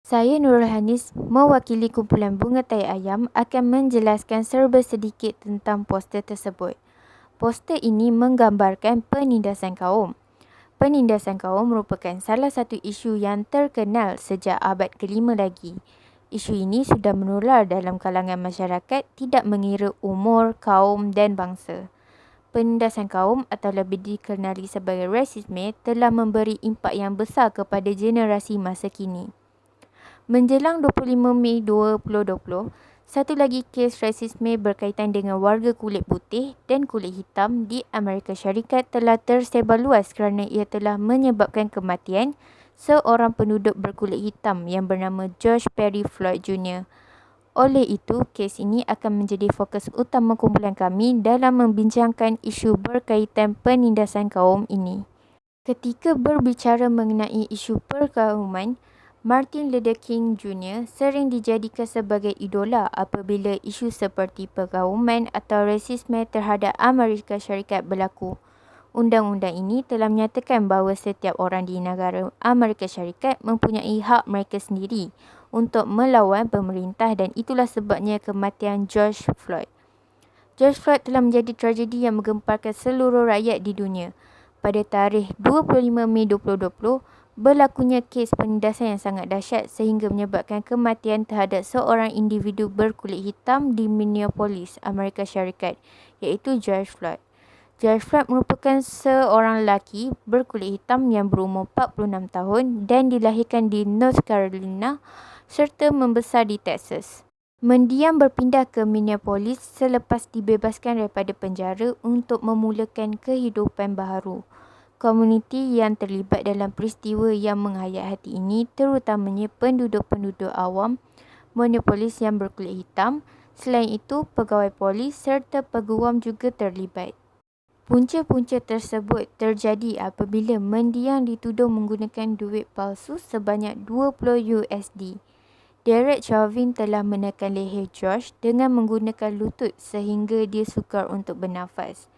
Saya Nurul Hanis, mewakili kumpulan Bunga Tai Ayam akan menjelaskan serba sedikit tentang poster tersebut. Poster ini menggambarkan penindasan kaum. Penindasan kaum merupakan salah satu isu yang terkenal sejak abad ke-5 lagi. Isu ini sudah menular dalam kalangan masyarakat tidak mengira umur, kaum dan bangsa. Penindasan kaum atau lebih dikenali sebagai rasisme telah memberi impak yang besar kepada generasi masa kini. Menjelang 25 Mei 2020, satu lagi kes rasisme berkaitan dengan warga kulit putih dan kulit hitam di Amerika Syarikat telah tersebar luas kerana ia telah menyebabkan kematian seorang penduduk berkulit hitam yang bernama George Perry Floyd Jr. Oleh itu, kes ini akan menjadi fokus utama kumpulan kami dalam membincangkan isu berkaitan penindasan kaum ini. Ketika berbicara mengenai isu perkauman, Martin Luther King Jr. sering dijadikan sebagai idola apabila isu seperti perkauman atau rasisme terhadap Amerika Syarikat berlaku. Undang-undang ini telah menyatakan bahawa setiap orang di negara Amerika Syarikat mempunyai hak mereka sendiri untuk melawan pemerintah dan itulah sebabnya kematian George Floyd. George Floyd telah menjadi tragedi yang menggemparkan seluruh rakyat di dunia. Pada tarikh 25 Mei 2020, berlakunya kes penindasan yang sangat dahsyat sehingga menyebabkan kematian terhadap seorang individu berkulit hitam di Minneapolis, Amerika Syarikat, iaitu George Floyd. George Floyd merupakan seorang lelaki berkulit hitam yang berumur 46 tahun dan dilahirkan di North Carolina serta membesar di Texas. Mendiam berpindah ke Minneapolis selepas dibebaskan daripada penjara untuk memulakan kehidupan baharu. Komuniti yang terlibat dalam peristiwa yang menghayat hati ini terutamanya penduduk-penduduk awam Minneapolis yang berkulit hitam. Selain itu, pegawai polis serta peguam juga terlibat. Punca-punca tersebut terjadi apabila mendiang dituduh menggunakan duit palsu sebanyak 20 USD. Derek Chauvin telah menekan leher George dengan menggunakan lutut sehingga dia sukar untuk bernafas.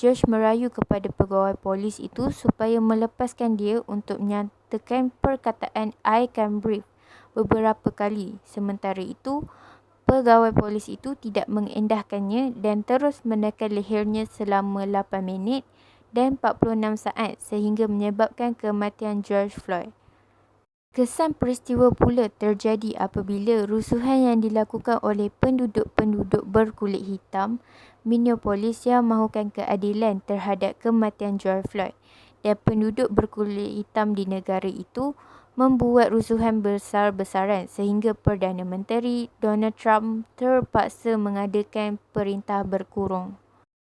George merayu kepada pegawai polis itu supaya melepaskan dia untuk menyatakan perkataan "I can breathe" beberapa kali. Sementara itu, pegawai polis itu tidak mengendahkannya dan terus menekan lehernya selama 8 minit dan 46 saat sehingga menyebabkan kematian George Floyd. Kesan peristiwa pula terjadi apabila rusuhan yang dilakukan oleh penduduk-penduduk berkulit hitam Minneapolis yang mahukan keadilan terhadap kematian George Floyd dan penduduk berkulit hitam di negara itu membuat rusuhan besar-besaran sehingga Perdana Menteri Donald Trump terpaksa mengadakan perintah berkurung.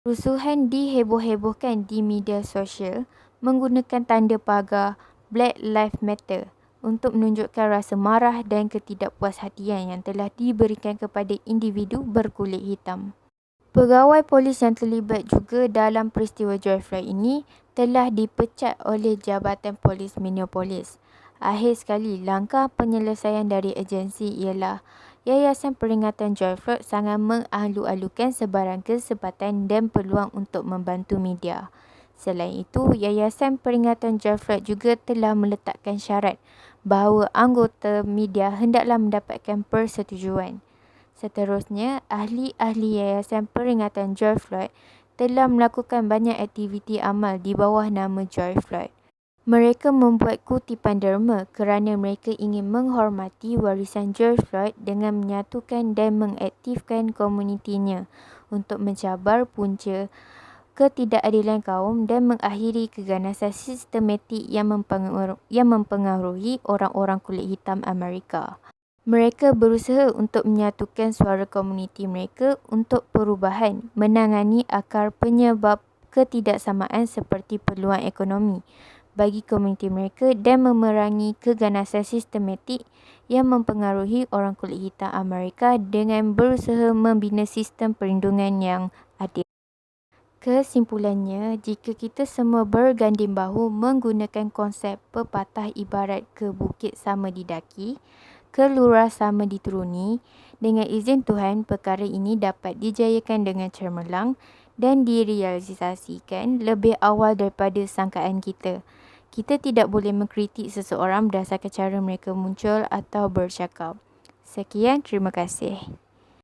Rusuhan diheboh-hebohkan di media sosial menggunakan tanda pagar Black Lives Matter untuk menunjukkan rasa marah dan ketidakpuashatian yang telah diberikan kepada individu berkulit hitam. Pegawai polis yang terlibat juga dalam peristiwa George Floyd ini telah dipecat oleh Jabatan Polis Minneapolis. Akhir sekali, langkah penyelesaian dari agensi ialah Yayasan Peringatan George Floyd sangat mengalu-alukan sebarang kesempatan dan peluang untuk membantu media. Selain itu, Yayasan Peringatan George Floyd juga telah meletakkan syarat bahawa anggota media hendaklah mendapatkan persetujuan. Seterusnya, ahli-ahli Yayasan Peringatan George Floyd telah melakukan banyak aktiviti amal di bawah nama George Floyd. Mereka membuat kutipan derma kerana mereka ingin menghormati warisan George Floyd dengan menyatukan dan mengaktifkan komunitinya untuk mencabar punca ketidakadilan kaum dan mengakhiri keganasan sistematik yang mempengaruhi orang-orang kulit hitam Amerika. Mereka berusaha untuk menyatukan suara komuniti mereka untuk perubahan, menangani akar penyebab ketidaksamaan seperti peluang ekonomi bagi komuniti mereka dan memerangi keganasan sistematik yang mempengaruhi orang kulit hitam Amerika dengan berusaha membina sistem perlindungan yang adil. Kesimpulannya, jika kita semua berganding bahu menggunakan konsep pepatah ibarat ke bukit sama didaki, ke lurah sama dituruni, dengan izin Tuhan perkara ini dapat dijayakan dengan cemerlang dan direalisasikan lebih awal daripada sangkaan kita. Kita tidak boleh mengkritik seseorang berdasarkan cara mereka muncul atau bercakap. Sekian, terima kasih.